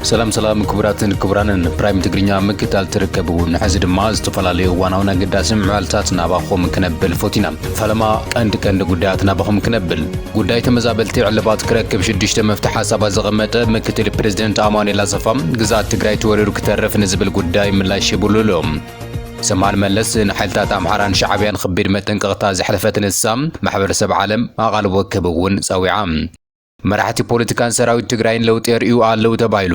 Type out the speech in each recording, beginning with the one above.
سلام كبراتن كبرانن برايم تقرينيا مكتال تركبون حزد ماز تفلالي واناونا قداسم معالتاتنا باخو مكنبل فوتينا فلما كند قداتنا باخو مكنبل قداي تمزابلتي علبات كركب شديشت مفتح حسابا زغمت مكتل بريزيدنت اماني لازفام قزات تقراي توريرو كترف نزبل قداي ملا يشبولولهم سمال ملس نحلتات امحران شعبيان خبير متن قغتا زحلفت نسام محبر سب عالم اغال وكبون سوي عام مراحتي بوليتيكان سراويت تግራይን ለውጥ የርእዩ አለው ተባይሉ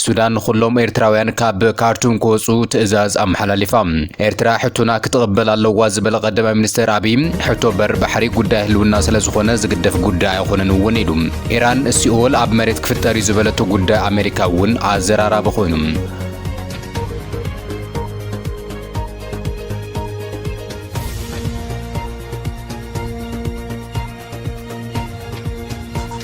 ሱዳን ሁሉም ኤርትራውያን ካብ ካርቱም ኮጹ ትዕዛዝ አምሐላሊፋ ኤርትራ ሕቱና ክትቀበል አለው ዋዝበለ ቀደማ ሚኒስትር አብይ ሕቶ በር ባሕሪ ጉዳይ ህልውና ስለዝኾነ ዝግደፍ ጉዳይ አይኾነን ወን ኢሉ ኢራን ሲኦል ኣብ መሬት ክፍጠር ይዝበለቱ ጉዳይ አሜሪካውን አዘራራ በኾኑ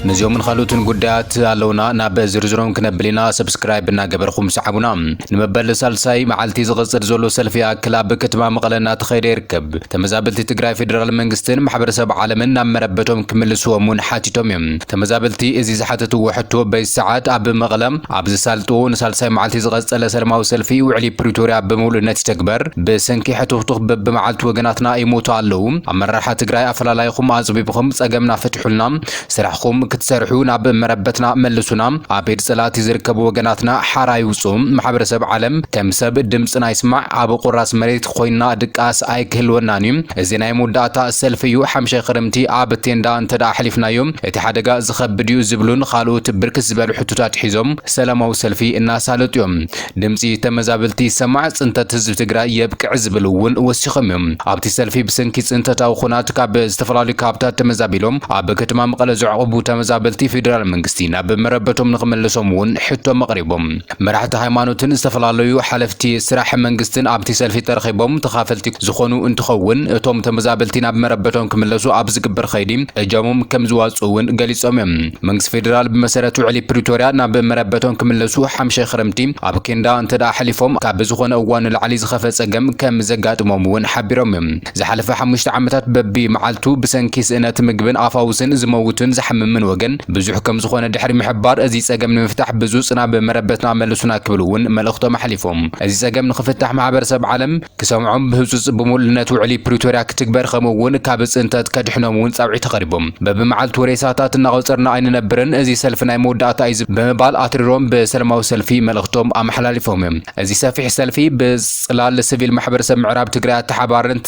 نزيوم من خلوتن قدات علونا نابا زرزرون كنبلينا سبسكرايب ناقبرخم سحبونا نمبل سالساي معالتي زغصر زولو سلفيا كلاب كتما مقلنا تخير يركب تمزابلتي تقراي فيدرال منغستين محبر سب عالمنا مربتهم كملسوا منحاتيتهم تمزابلتي ازي زحاتتو وحتو بي ساعات عب مغلم عبز سالتو نسالساي معالتي زغصر لسلماو سلفي وعلي بريتوريا بمول النتي تكبر بسنكي حتو تخبب بمعالت وقناتنا يموتو علوم عمر راحة تقراي افلا لايخم عزبيبخم ساقمنا فتحولنا سرحكم كتسرحون عب مربتنا ملسونا عبيد صلاتي زركب وغناتنا حرايوصوم محبرسب عالم كمسب دمصنا يسمع عب قراس مريت خوينا دقاس ايكهلونانيم زيناي موداتا سلفيو حمشي خرمتي عبتيندا انتدا حلفنايوم اتي حدغا زخبديو زبلون خالوت بركس زبل حتوتات حيزوم سلامو سلفي الناسالطيوم دمصي تمزابلتي سمع صنتت حزب تግራይ يبقع زبلون وسخمم عبتي سلفي بسنكي صنتتاو خونات كاب استفلالي كابتات تمزابيلوم عب كتما مقله زعقبو تمزابلتي فيدرال منغستينا بمربتهم نخملسوم ون حتو مقربهم مرحت هايمانوتن استفلاليو حلفتي سراح منغستن ابتي سلفي ترخيبهم تخافلتي زخونو انتخون اتوم تمزابلتينا بمربتهم كملسو ابز قبر خيديم اجامهم كمزواصون غليصوم منغس فيدرال بمسرتو علي بريتوريا نا بمربتهم كملسو حمشي خرمتي اب كندا انتدا حليفهم كاب زخون اوان العلي زخفه صقم كم زغاطموم ون حبيروم زحلفه 5 عامتات ببي معالتو بسنكي سنت مغبن افاوسن زموتن زحممن وغن بزح كم زخونه دحري محبار ازي صقم نفتح بزو صنا بمربتنا ملسونا كبلون ملختو محليفهم ازي صقم نخفتح معبرسب عالم كسمعهم بهصص بمولنتو علي بريتوريا كتكبر خمون كابص انتت كدحنومون صبعي تقربهم ببمعلت وريساتات نغصرنا اين نبرن ازي سلفنا موداتا ايز بمبال اتريروم بسلماو سلفي ملختهم امحلاليفهم ازي سفيح سلفي بصلال سيفيل محبرسب معراب تግራይ تحبارن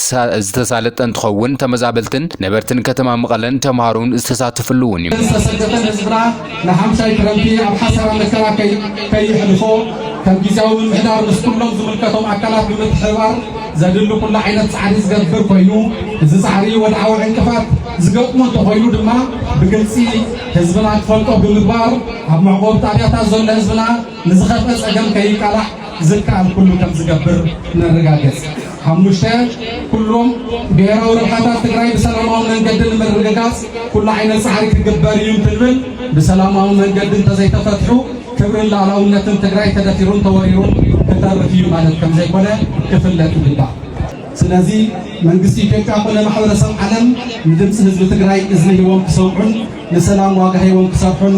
تسالطن تخون تمزابلتن نبرتن كتما مقلن تمهارون استساتفلون سجدتن هزبنا نحمشاي كرمتي اب حسب مكرا كي يحلفو كم جيزاو محدار مسكلهم زملكتهم اكلات بمتحوار زدلو كل عينت صعري زغبر كوينو زي صعري ودعو عنكفات زغطمو تخوينو دما بقلصي هزبنا تفلطو بمغبار اب معقوب طابياتا زول هزبنا نزخفه صقم كي قلا زكال كله كم زغبر نرغاغس حموشته كلهم بيراو رحاتات تግራይ بسلاماو منجدن مرغغاس كل عين صحري كجبار يمتلبل بسلاماو منجدن تزيتفتحو كبر لالاونتن تግራይ تدفيرون توريرون كتارفي ማለት كم زي كونه كفلت بالبا ስለዚህ መንግስት ኢትዮጵያ ኮነ ማህበረሰብ ዓለም ንድምጽ ህዝብ ትግራይ እዝነይዎም ክሰውዑን ለሰላም ዋጋ ሄዎም ክሰርሑን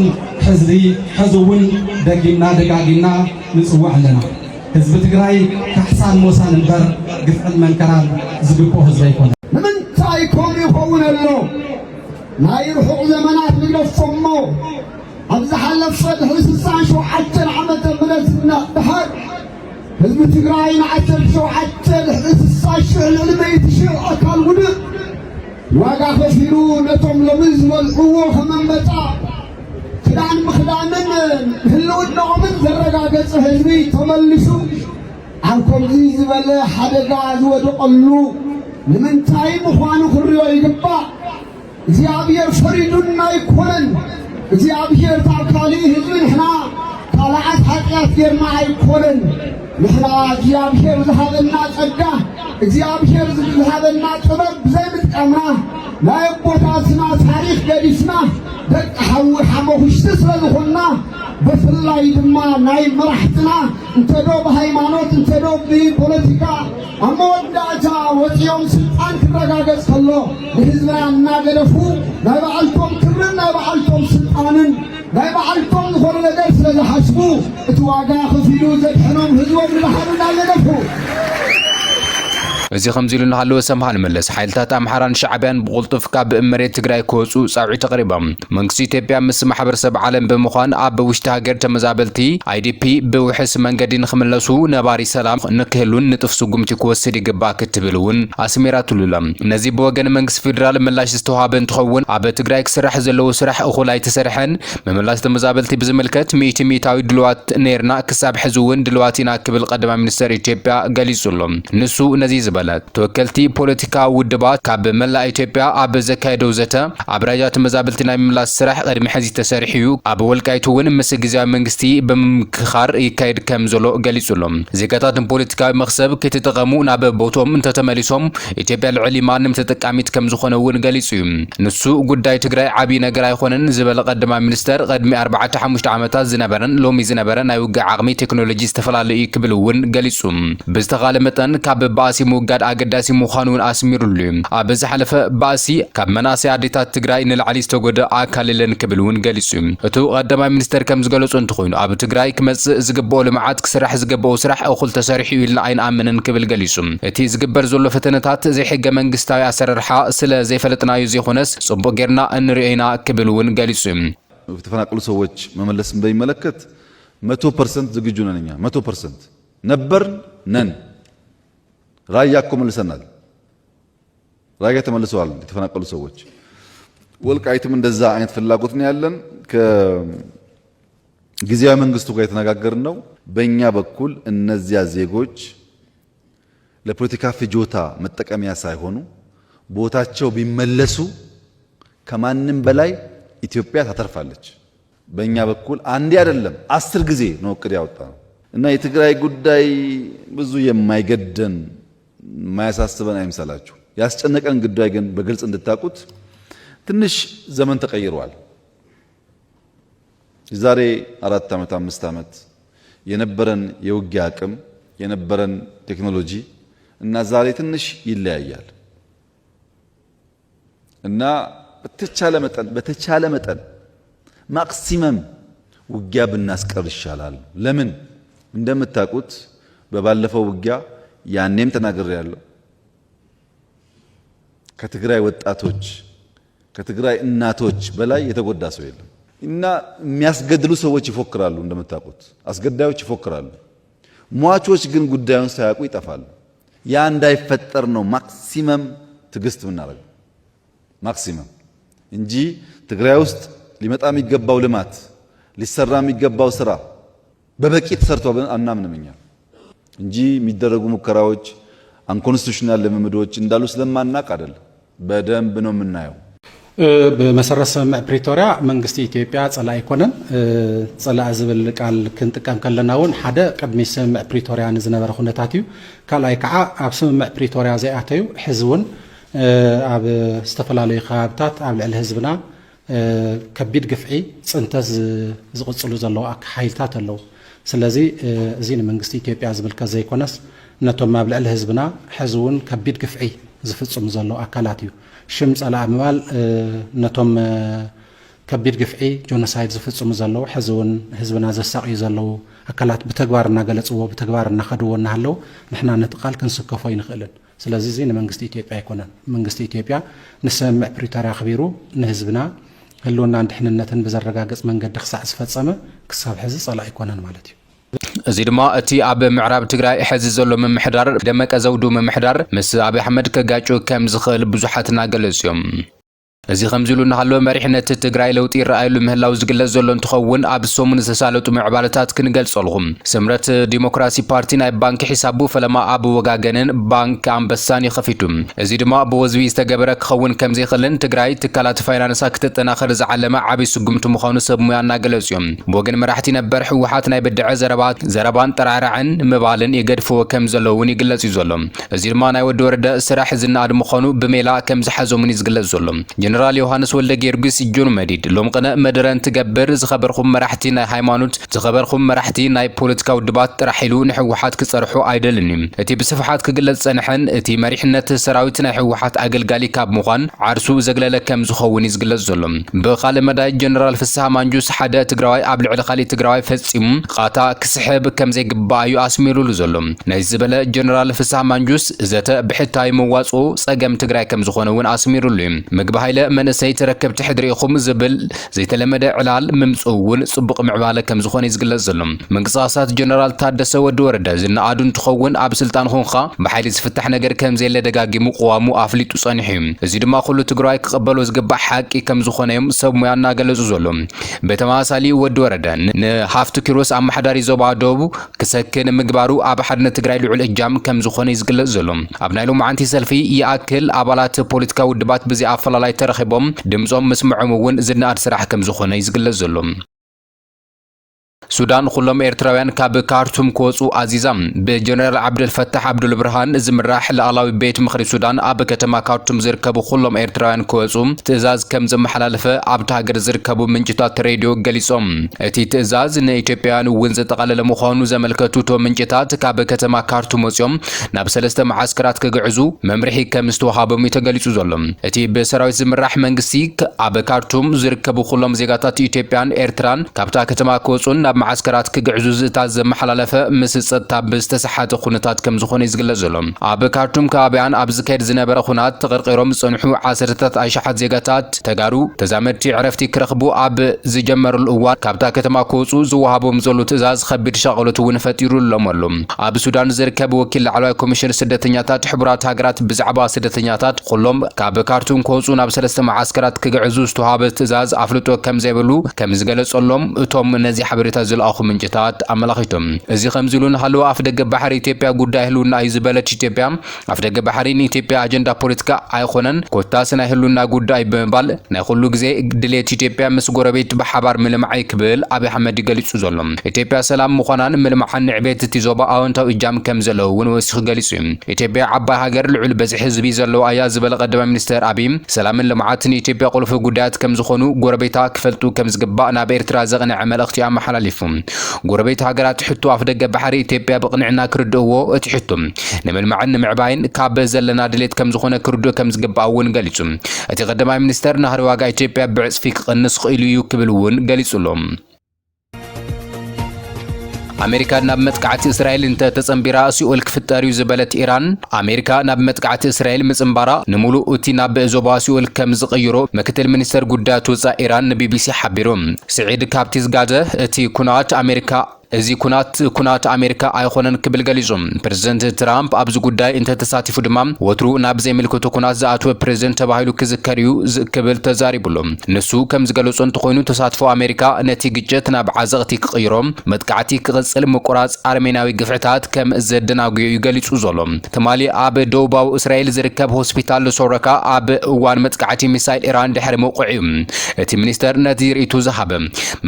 ሕዝውን ደጊና ደጋጊና ንጽዋዕ ኣለና ህዝብ ትግራይ ካሕሳን ሞሳን እንበር ግፍዕን መንከራን ዝግቦ ህዝብ ኣይኮነ ንምንታይ ከምኡ ይኸውን ኣሎ ናይ ርሑቕ ዘመናት ንለፎሞ ኣብ ዝሓለፈ 67 ዓመተ ምህረት ድሓር ህዝብ ትግራይ ን17 ልዕሊ 100,000 ኣካል ውድእ ዋጋ ከፊሉ ነቶም ሎሚ ዝበልዕዎ ከመመፃ ክዳን ምኽዳንን ህልውናኦምን ዘረጋገፀ ህዝቢ ተመሊሱ ኣብ ከምዚ ዝበለ ሓደጋ ዝወደቐሉ ንምንታይ ምዃኑ ክሪኦ ይግባእ እግዚኣብሔር ፈሪዱና ኣይኮነን እግዚኣብሔር ታብ ካሊእ ህዝቢ ንሕና ካልኣት ሓጢኣት ጌርና ኣይኮነን ንሕና እግዚኣብሔር ዝሃበና ጸጋ እግዚአብሔር ዝሃበና ጥበብ ዘይምጥቀምና ናይ ቦታትና ታሪክ ገዲስና ደቅ ሓዊ ሓመኹሽቲ ስለዝኾንና በፍላይ ድማ ናይ መራሕትና እንተዶ ብሃይማኖት እንተዶ ብፖለቲካ ኣብ መወዳእታ ወፂኦም ስልጣን ክረጋገጽ ከሎ ንህዝብና እናገደፉ ናይ በዓልቶም ክብርን ናይ በዓልቶም ስልጣንን ናይ ባዕልቶም ዝኾነ ነገር ስለ ዝሓስቡ እቲ ዋጋ ከፊሉ ዘድሕኖም ህዝቦም ንባህሉ እናገደፉ እዚ ከምዚ ኢሉ እናሃለወ ሰምሃን መለስ ሓይልታት ኣምሓራን ሻዕብያን ብቁልጡፍ ካብ መሬት ትግራይ ክወፁ ጻውዒ ተቕሪቦም መንግስቲ ኢትዮጵያ ምስ ማሕበረሰብ ዓለም ብምዃን ኣብ ውሽጢ ሃገር ተመዛበልቲ IDP ብውሕስ መንገዲ ንኽምለሱ ነባሪ ሰላም ንክህሉን ንጥፍ ስጉምቲ ክወስድ ይግባእ ክትብል እውን ኣስሜራትሉላ ነዚ ብወገን መንግስቲ ፌደራል ምላሽ ዝተዋሃበ እንትኸውን ኣብ ትግራይ ክስራሕ ዘለዎ ስራሕ እኹል ኣይተሰርሐን ምምላስ ተመዛበልቲ ብዝምልከት ሚእታዊ ድልዋት ነርና ክሳብ ሕዚ እውን ድልዋት ኢና ክብል ቀዳማይ ሚኒስትር ኢትዮጵያ ገሊጹሎም ንሱ ነዚ ተወከልቲ ፖለቲካ ውድባት ካብ መላእ ኢትዮጵያ ኣብ ዘካየደው ዘተ ኣብ ራያ ተመዛበልቲ ናይ ምምላስ ስራሕ ቅድሚ ሕዚ ተሰሪሑ ኣብ ወልቃይቱ እውን ምስ ግዝያዊ መንግስቲ ብምክኻር ይካየድ ከም ዘሎ ገሊጹሎም ዜጋታትን ፖለቲካዊ መኽሰብ ክትጥቀሙ ናብ ቦቶም እንተተመሊሶም ኢትዮጵያ ልዕሊ ማንም ተጠቃሚት ከም ዝኾነ እውን ገሊጹ እዩ ንሱ ጉዳይ ትግራይ ዓቢ ነገር ኣይኮነን ዝበለ ቀዳማይ ሚኒስተር ቅድሚ 4-5 ዓመታት ዝነበረን ሎሚ ዝነበረ ናይ ውግእ ዓቕሚ ቴክኖሎጂ ዝተፈላለዩ ክብል እውን ገሊጹ ብዝተኻለ መጠን ካብ ባእሲ ጋድ ኣገዳሲ ምዃኑን ኣስሚሩሉ ኣብ ዝሓለፈ ባእሲ ካብ መናእሰይ ኣዴታት ትግራይ ንላዕሊ ዝተጎደ ኣካልለን ክብል እውን ገሊጹ እቱ ቀዳማይ ሚኒስተር ከም ዝገለጹ እንትኾይኑ ኣብ ትግራይ ክመጽእ ዝግብኦ ልምዓት ክስራሕ ዝግብኦ ስራሕ እኹል ተሰሪሑ ኢልና ኣይንኣምንን ክብል ገሊጹ እቲ ዝግበር ዘሎ ፈተነታት ዘይሕገ መንግስታዊ ኣሰራርሓ ስለ ዘይፈለጥናዮ ዘይኾነስ ጽቡቕ ጌርና እንርእይና ክብል እውን ገሊጹ የተፈናቀሉ ሰዎች መመለስን በሚመለከት 100% ዝግጁ ነን እኛ 100% ነበር ነን ራያ እኮ መልሰናል ራያ ተመልሰዋል የተፈናቀሉ ሰዎች ወልቃይትም እንደዛ አይነት ፍላጎት ነው ያለን ከጊዜያዊ መንግስቱ ጋር የተነጋገርን ነው በእኛ በኩል እነዚያ ዜጎች ለፖለቲካ ፍጆታ መጠቀሚያ ሳይሆኑ ቦታቸው ቢመለሱ ከማንም በላይ ኢትዮጵያ ታተርፋለች በእኛ በኩል አንዴ አይደለም 10 ጊዜ ነው እቅድ ያወጣነው እና የትግራይ ጉዳይ ብዙ የማይገደን ማያሳስበን አይምሰላችሁ ያስጨነቀን ጉዳይ ግን በግልጽ እንድታቁት ትንሽ ዘመን ተቀይሯል ዛሬ 4 ዓመት 5 ዓመት የነበረን የውጊያ አቅም የነበረን ቴክኖሎጂ እና ዛሬ ትንሽ ይለያያል እና በተቻለ መጠን ማክሲመም ውጊያ ብናስቀር ይሻላል ለምን እንደምታቁት በባለፈው ውጊያ ያኔም ተናገር ያለው ከትግራይ ወጣቶች ከትግራይ እናቶች በላይ የተጎዳ ሰው የለም እና የሚያስገድሉ ሰዎች ይፎክራሉ እንደምታውቁት አስገዳዮች ይፎክራሉ ሟቾች ግን ጉዳዩን ሳያውቁ ይጠፋሉ ያ እንዳይፈጠር ነው ማክሲመም ትግስት ምናረግ ማክሲመም እንጂ ትግራይ ውስጥ ሊመጣ የሚገባው ልማት ሊሰራ የሚገባው ስራ በበቂ ተሰርቷል አናምንምኛ እንጂ የሚደረጉ ሙከራዎች አንኮንስቲቱሽናል ለመምዶች እንዳሉ ስለማናቅ አይደል በደንብ ነው የምናየው በመሰረት ስምምዕ ፕሪቶሪያ መንግስቲ ኢትዮጵያ ጸላ አይኮነን ጸላ ዝብል ቃል ክንጥቀም ከለናውን ሓደ ቅድሚ ስምምዕ ፕሪቶሪያ ንዝነበረ ኩነታት እዩ ካልኣይ ከዓ ኣብ ስምምዕ ፕሪቶሪያ ዘይኣተዩ ሕዝውን ኣብ ዝተፈላለዩ ከባቢታት ኣብ ልዕሊ ህዝብና ከቢድ ግፍዒ ጽንተት ዝቕጽሉ ዘለዉ ሓይልታት ኣለዉ ስለዚ እዚ ንመንግስቲ ኢትዮጵያ ዝብልከት ዘይኮነስ ነቶም ኣብ ልዕሊ ህዝብና ሕዝውን ከቢድ ግፍዒ ዝፍጽሙ ዘለዉ ኣካላት እዩ ሽም ጸላእ ምባል ነቶም ከቢድ ግፍዒ ጆኖሳይድ ዝፍጽሙ ዘለዉ ሕዝውን ህዝብና ዘሳቅዩ ዘለዉ ኣካላት ብተግባር እናገለጽዎ ብተግባር እናኸድዎ እናሃለዉ ንሕና ነቲ ቃል ክንስከፎ ይንኽእልን ስለዚ እዚ ንመንግስቲ ኢትዮጵያ ኣይኮነን መንግስቲ ኢትዮጵያ ንስምምዕ ፕሪቶሪያ ኣኽቢሩ ንህዝብና ህልውና ድሕንነትን ብዘረጋግጽ መንገዲ ክሳዕ ዝፈጸመ ክሳብ ሕዚ ጸላእ ኣይኮነን ማለት እዩ እዚ ድማ እቲ ኣብ ምዕራብ ትግራይ ሕዚ ዘሎ ምምሕዳር ደመቀ ዘውዱ ምምሕዳር ምስ አብይ አሕመድ ከጋጩ ከም ዝኽእል ብዙሓት እናገለጹ እዮም እዚ ከምዚሉ እናሃለወ መሪሕነት ትግራይ ለውጢ ይረኣየሉ ምህላው ዝግለጽ ዘሎ እንትኸውን ኣብ ሰሙን ዝተሳለጡ ምዕባለታት ክንገልጸልኩም ስምረት ዲሞክራሲ ፓርቲ ናይ ባንኪ ሒሳቡ ፈለማ ኣብ ወጋገንን ባንክ ኣንበሳን ይኸፊቱ እዚ ድማ ብወዝቢ ዝተገበረ ክኸውን ከም ዘይኽእልን ትግራይ ትካላት ፋይናንሳ ክትጠናኸር ዝዓለመ ዓብይ ስጉምቲ ምዃኑ ሰብ ሙያ እናገለጹ እዮም ብወገን መራሕቲ ነበር ሕወሓት ናይ በድዐ ዘረባን ጠራዕራዕን ምባልን ይገድፍዎ ከም ዘለዎ እውን ይግለጽ እዩ ዘሎ እዚ ድማ ናይ ወዲ ወረደ ስራሕ ዝናኣድ ምዃኑ ብሜላ ከም ዝሓዞምን ይዝግለጽ ዘሎ ጀነራል ዮሐንስ ወልደ ጊዮርጊስ ጆን መዲድ ሎም ቀነ መደረን ትገብር ዝኸበርኩም መራሕቲ ናይ ሃይማኖት ዝኸበርኩም መራሕቲ ናይ ፖለቲካ ውድባት ጥራሒሉ ንሕወሓት ክጸርሑ አይደልኒ እቲ ብስፍሓት ክግለጽ ጸንሐን እቲ መሪሕነት ሰራዊት ናይ ሕወሓት አገልጋሊ ካብ ምዃን ዓርሱ ዘግለለ ከም ዝኸውን ይዝግለጽ ዘሎ ብኻልእ መዳይ ጀነራል ፍስሐ ማንጁስ ሓደ ትግራዋይ ኣብ ልዕሊ ካሊእ ትግራዋይ ፈጺሙ ቃታ ክስሕብ ከም ዘይግባእ እዩ ኣስሚሩሉ ዘሎ ናይ ዝበለ ጀነራል ፍስሐ ማንጁስ ዘተ ብሕታይ መዋጾ ጸገም ትግራይ ከም ዝኾነ እውን ኣስሚሩሉ ምግቢ ሃይለ መንእሰይ ተረከብቲ ሕድሪኢኹም ዝብል ዘይተለመደ ዕላል ምምጽውን ጽቡቕ ምዕባለ ከም ዝኾነ ይዝግለጽ ዘሎ መንግስታት ጀነራል ታደሰ ወዲ ወረደ ዝናኣዱ እንትኸውን ኣብ ስልጣን ኾንኻ ብሓይሊ ዝፍታሕ ነገር ከም ዘለ ደጋጊሙ ቋሙ ኣፍሊጡ ጸኒሑ እዚ ድማ ኩሉ ትግራይ ክቕበሎ ዝግባእ ሓቂ ከም ዝኾነ እዮም ሰብ ሙያ እናገለጹ ዘሎ በተማሳሊ ወዲ ወረደ ንሃፍቲ ኪሮስ ኣማሕዳሪ ዞባ ደቡብ ክሰክን ምግባሩ ኣብ ሓድነት ትግራይ ልዑል እጃም ከም ዝኾነ ይዝግለጽ ዘሎ ኣብ ናይ ሎማዓንቲ ሰልፊ ይኣክል አባላት ፖለቲካ ውድባት ብዚ ኣፈላላይ ተረኺቦም ድምጾም ምስምዖም እውን ዝናኣድ ስራሕ ከም ዝኾነ ይዝግለጽ ዘሎ ሱዳን ኩሎም ኤርትራውያን ካብ ካርቱም ክወጹ ኣዚዛም ብጀነራል ዓብደል ፈታሕ አብዱል ብርሃን ዝምራሕ ላዕላዊ ቤት ምኽሪ ሱዳን ኣብ ከተማ ካርቱም ዝርከቡ ኩሎም ኤርትራውያን ክወጹ ትእዛዝ ከም ዘመሓላለፈ ኣብቲ ሃገር ዝርከቡ ምንጭታት ሬድዮ ገሊጾም እቲ ትእዛዝ ንኢትዮጵያውያን እውን ዘጠቓለለ ምዃኑ ዘመልከቱ ቶም ምንጭታት ካብ ከተማ ካርቱም ወጽዮም ናብ ሰለስተ ማዓስከራት ክግዕዙ መምርሒ ከም ዝተወሃቦም ተገሊጹ ዘሎ እቲ ብሰራዊት ዝምራሕ መንግስቲ ኣብ ካርቱም ዝርከቡ ኩሎም ዜጋታት ኢትዮጵያን ኤርትራን ካብታ ከተማ ክወጹን ናብ ማዓስከራት ክግዕዙ ዝእታዝ ዘመሓላለፈ ምስ ጸጥታ ብዝተሰሓተ ኩነታት ከም ዝኾነ ይዝግለጽ ዘሎ ኣብ ካርቱም ከባቢያን ኣብ ዝካየድ ዝነበረ ኩናት ተቐርቂሮም ዝጸንሑ ዓሰርታት ኣሽሓት ዜጋታት ተጋሩ ተዛመድቲ ዕረፍቲ ክረኽቡ ኣብ ዝጀመሩሉ እዋን ካብታ ከተማ ክወጹ ዝወሃቦም ዘሎ ትእዛዝ ከቢድ ሸቐሎት እውን ፈጢሩሎም ኣሎ ኣብ ሱዳን ዝርከብ ወኪል ላዕለዋይ ኮሚሽን ስደተኛታት ሕቡራት ሃገራት ብዛዕባ ስደተኛታት ኩሎም ካብ ካርቱም ክወጹ ናብ ሰለስተ ማዓስከራት ክግዕዙ ዝተወሃበ ትእዛዝ ኣፍልጦ ከም ዘይብሉ ከም ዝገለጸሎም እቶም ነዚ ሓበሬታ ዝለኣኹ ምንጭታት ኣመላኺቶም እዚ ከምዚሉን ሃለዋ ኣፍ ደገ ባሕሪ ኢትዮጵያ ጉዳይ ህልውና እዩ ዝበለት ኢትዮጵያ ኣፍ ደገ ባሕሪ ንኢትዮጵያ ኣጀንዳ ፖለቲካ ኣይኮነን ኮታስ ናይ ህልውና ጉዳይ ብምባል ናይ ኩሉ ግዜ ድሌት ኢትዮጵያ ምስ ጎረቤት ብሓባር ምልማዕ ክብል ኣብይ ኣሕመድ ገሊጹ ዘሎ ኢትዮጵያ ሰላም ምዃናን ምልማዕን ንዕቤት እቲ ዞባ ኣወንታዊ እጃም ከም ዘለዎ እውን ወሲኹ ገሊጹ ኢትዮጵያ ዓባይ ሃገር ልዑል በዝሒ ህዝቢ ዘለዋ እያ ዝበለ ቀዳማይ ሚኒስትር ኣብይ ሰላምን ልምዓትን ኢትዮጵያ ቁልፊ ጉዳያት ከም ዝኾኑ ጎረቤታ ክፈልጡ ከም ዝግባእ ናብ ኤርትራ ዘቕንዐ መልእኽቲ ኣመሓላሊፉ ጎረቤት ሃገራት ሕቱ ኣፍ ደገ ባሕሪ ኢትዮጵያ ብቕንዕና ክርድእዎ እቲ ሕቱ ንምልማዕን ንምዕባይን ካብ ዘለና ድሌት ከም ዝኾነ ክርድእ ከም ዝግባእ እውን ገሊጹ እቲ ቀዳማይ ሚኒስተር ናህሪ ዋጋ ኢትዮጵያ ብዕጽፊ ክቕንስ ክኢሉ እዩ ክብል እውን ገሊጹሎም አሜሪካ ናብ መጥቃዕቲ እስራኤል እንተ ተጸምቢራ ሲኦል ክፍጠር እዩ ዝበለት ኢራን አሜሪካ ናብ መጥቃዕቲ እስራኤል ምጽምባራ ንሙሉ እቲ ናብ ዞባ ሲኦል ከም ዝቕይሮ ምክትል ሚኒስተር ጉዳያት ወጻኢ ኢራን ንቢቢሲ ሓቢሮም ስዒድ ካብቲ ዝጋዘ እቲ ኩናት አሜሪካ እዚ ኩናት አሜሪካ ኣይኾነን ክብል ገሊጹም ፕሬዝደንት ትራምፕ ኣብዚ ጉዳይ እንተ ተሳቲፉ ድማ ወትሩ ናብ ዘይምልክቶ ኩናት ዝኣተወ ፕሬዝደንት ተባሂሉ ክዝከር እዩ ክብል ተዛሪቡሎም ንሱ ከም ዝገለጾ እንትኾይኑ ተሳትፎ አሜሪካ ነቲ ግጭት ናብ ዓዘቕቲ ክቕይሮም መጥቃዕቲ ክቕጽል ምቁራጽ አርሜናዊ ግፍዕታት ከም ዘደናግዮ እዩ ገሊጹ ዘሎ ትማሊ ኣብ ደቡባዊ እስራኤል ዝርከብ ሆስፒታል ሶረካ ኣብ እዋን መጥቃዕቲ ሚሳይል ኢራን ድሕሪ መውቅዕ እዩ እቲ ሚኒስተር ነቲ ርእይቱ ዝሃበ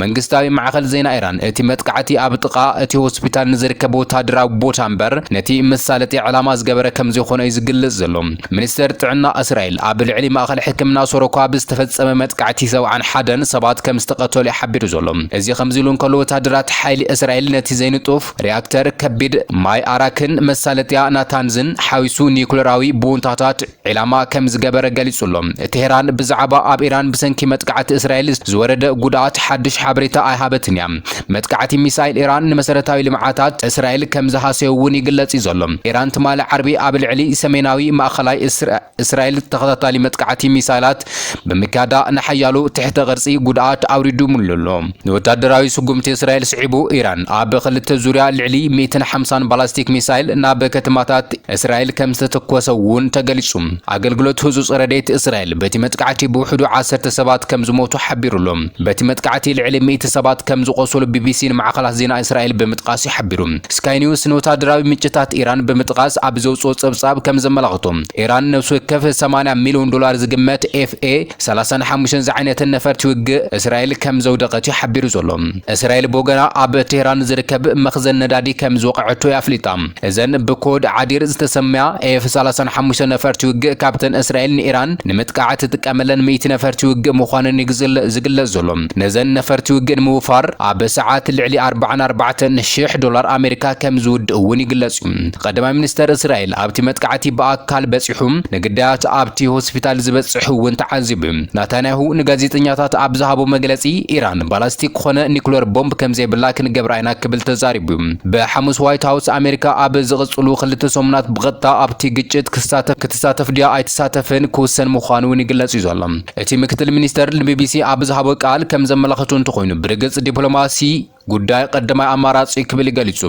መንግስታዊ ማዕከል ዜና ኢራን እቲ መጥቃዕቲ ኣብ ጥቃ እቲ ሆስፒታል ንዝርከብ ወታደራዊ ቦታ እምበር ነቲ መሳለጢ ዕላማ ዝገበረ ከም ዝኾነ ዝግለጽ ዘሎ ሚኒስተር ጥዕና እስራኤል ኣብ ልዕሊ ማእከል ሕክምና ሶሮካ ብዝተፈጸመ መጥቃዕቲ 71 ሰባት ከም ዝተቐተሉ ይሓቢሩ ዘሎ እዚ ከምዚሉን ከሎ ወታደራት ሓይሊ እስራኤል ነቲ ዘይንጡፍ ሪአክተር ከቢድ ማይ አራክን መሳለጢያ ናታንዝን ሓዊሱ ኒኩለራዊ ቦንታታት ዕላማ ከም ዝገበረ ገሊጹሎም ቴህራን ብዛዕባ ኣብ ኢራን ብሰንኪ መጥቃዕቲ እስራኤል ዝወረደ ጉዳት ሓድሽ ሓበሬታ ኣይሃበትን እያ መጥቃዕቲ ሚሳይል ኢራን ንመሰረታዊ ልምዓታት እስራኤል ከም ዝሃሰውን ይግለጽ ዘሎ ኢራን ትማሊ ዓርቢ ኣብ ልዕሊ ሰሜናዊ ማእከላይ እስራኤል ተኸታታሊ መጥቃዕቲ ሚሳይላት ብምካዳ ንሓያሉ ትሕተ ቅርጺ ጉዳት ኣውሪዱ ሙሉሎ ወታደራዊ ስጉምቲ እስራኤል ስዒቡ ኢራን ኣብ ክልተ ዙርያ ልዕሊ 150 ባላስቲክ ሚሳይል ናብ ከተማታት እስራኤል ከም ዝተተኮሰውን ተገሊጹ ኣገልግሎት ህጹጽ ረድኤት እስራኤል በቲ መጥቃዕቲ ብውሕዱ 10 ሰባት ከም ዝሞቱ ሓቢሩሎም በቲ መጥቃዕቲ ልዕሊ 100 ሰባት ከም ዝቆሰሉ ቢቢሲ ማዕከላት ዜና ዜና እስራኤል ብምጥቃስ ይሕብሩ ስካይ ኒውስ ንወታደራዊ ምንጭታት ኢራን ብምጥቃስ ኣብ ዘውፅኦ ጸብጻብ ከም ዘመላኽቶም ኢራን ነፍሲ ወከፍ $80 ሚልዮን ዝግመት FA-35 ዝዓይነተ ነፈርቲ ውግእ እስራኤል ከም ዘውደቐት ይሕብሩ ዘሎ እስራኤል ቦገና ኣብ ቴህራን ዝርከብ መኽዘን ነዳዲ ከም ዝወቅዐቶ ያፍሊጣ እዘን ብኮድ ዓዲር ዝተሰምያ F-35 ነፈርቲ ውግእ ካብተን እስራኤል ንኢራን ንምጥቃዓት ትጥቀመለን 100 ነፈርቲ ውግእ ምዃነን ዝግለጽ ዘሎ ነዘን ነፈርቲ ውግእ ንምውፋር ኣብ ሰዓት ልዕሊ $44,000 ኣሜሪካ ከም ዝውድእ እውን ይግለጽ ቀዳማይ ሚኒስተር እስራኤል ኣብቲ መጥቃዕቲ በኣካል በፂሑም ንግዳያት ኣብቲ ሆስፒታል ዝበጽሑ እውን ተዓዚቡ ናታንያሁ ንጋዜጠኛታት ኣብ ዝሃቦ መግለጺ ኢራን ባላስቲክ ኮነ ኒኩለር ቦምብ ከም ዘይብላ ክንገብር አይና ክብል ተዛሪቡ በሐሙስ ዋይት ሃውስ ኣሜሪካ ኣብ ዝቕጽሉ 2 ሰሙናት ብቐጥታ ኣብቲ ግጭት ክትሳተፍ ድያ ኣይተሳተፈን ክውሰን ምዃኑ እውን ይግለጽ ዘሎ እቲ ምክትል ሚኒስተር ንቢቢሲ ኣብ ዝሃቦ ቃል ከም ዘመላኽቱ እንትኾይኑ ብርግጽ ዲፕሎማሲ ጉዳይ ቀዳማይ ኣማራጺ ክብል ይገልጹ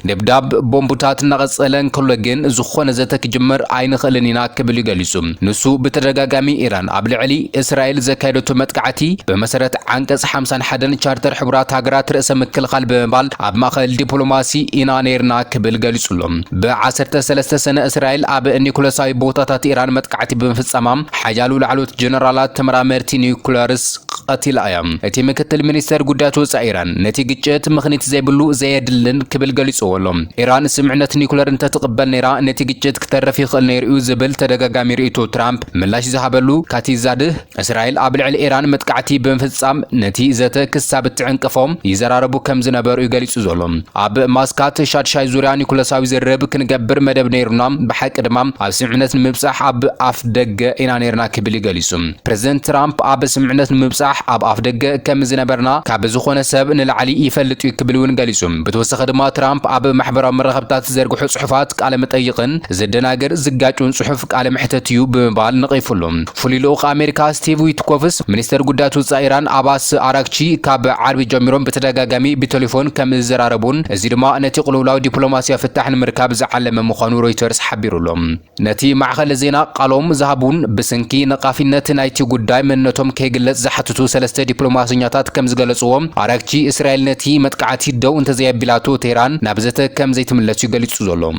ደብዳብ ቦምቡታት እናቐጸለን ከሎ ግን ዝኾነ ዘተ ክጅመር ኣይንኽእልን ኢና ክብል ይገልጹ ንሱ በተደጋጋሚ ኢራን ኣብ ልዕሊ እስራኤል ዘካየደቶ መጥቃዕቲ በመሰረት አንቀጽ 51 ቻርተር ሕቡራት ሃገራት ርእሰ ምክልኻል በመባል ኣብ ማእኸል ዲፕሎማሲ ኢና ነርና ክብል ገልጹሎም በ13 ሰነ እስራኤል ኣብ ኒኩለሳዊ ቦታታት ኢራን መጥቃዕቲ ብምፍጻማም ሓያሉ ላዕሎት ጀነራላት ተመራመርቲ ኒኩለርስ ቀቲላ እያ እቲ ምክትል ሚኒስተር ጉዳያት ወጻኢ ኢራን ነቲ ግጭት ምኽንያት ዘይብሉ ዘየድልን ክብል ገልጾሎም ኢራን ስምዕነት ኒኩለር እንተትቅበል ነይራ ነቲ ግጭት ክተረፍ ይኽእል ነይሩ ዝብል ተደጋጋሚ ርእይቶ ትራምፕ ምላሽ ዝሃበሉ ካቲዛድህ እስራኤል ኣብ ልዕሊ ኢራን መጥቃዕቲ ብምፍጻም ነቲ ዘተ ክሳብ ትዕንቅፎም ይዘራረቡ ከም ዝነበሩ ይገልጹ ዘሎ ኣብ ማስካት ሻድሻይ ዙርያ ኒኩለሳዊ ዝርብ ክንገብር መደብ ነይሩና ብሓቂ ድማ ኣብ ስምዕነት ንምብጻሕ ኣብ ኣፍ ደገ ኢና ነርና ክብል ይገልጹ ፕሬዝደንት ትራምፕ ኣብ ስምዕነት ንምብጻሕ ኣብ ኣፍ ደገ ከም ዝነበርና ካብ ዝኾነ ሰብ ንላዕሊ ይፈልጡ ክብሉን ገሊጹ በተወሰኸ ድማ ትራምፕ ኣብ ማሕበራዊ መራኸብታት ዘርግሑ ጽሑፋት ቃለ መጠይቅን ዝደናገር ዝጋጩን ጽሑፍ ቃለ ምሕተትዩ ብምባል ነቒፉሎም ፍሉይ አሜሪካ ስቲቭ ዊትኮፍስ ሚኒስተር ጉዳያት ወጻኢ ኢራን ኣባስ አራክቺ ካብ ዓርቢ ጀሚሮም በተደጋጋሚ ብቴሌፎን ከም ዝዘራረቡን እዚ ድማ ነቲ ቁልውላዊ ዲፕሎማስያ ፍታሕ ንምርካብ ዝዓለመ ምዃኑ ሮይተርስ ሓቢሩሎም ነቲ ማዕኸል ዜና ቃሎም ዝሃቡን ብስንኪ ነቃፊነት ናይቲ ጉዳይ መንነቶም ከይግለጽ ዝሓትቱ 3 ዲፕሎማስኛታት ከም ዝገለጽዎም አራክቺ እስራኤል ነቲ መጥቃዕቲ ደው እንተዘየቢላቶ ቴህራን ናብ ዘተ ከም ዘይትምለሱ ይገልጹ ዘሎም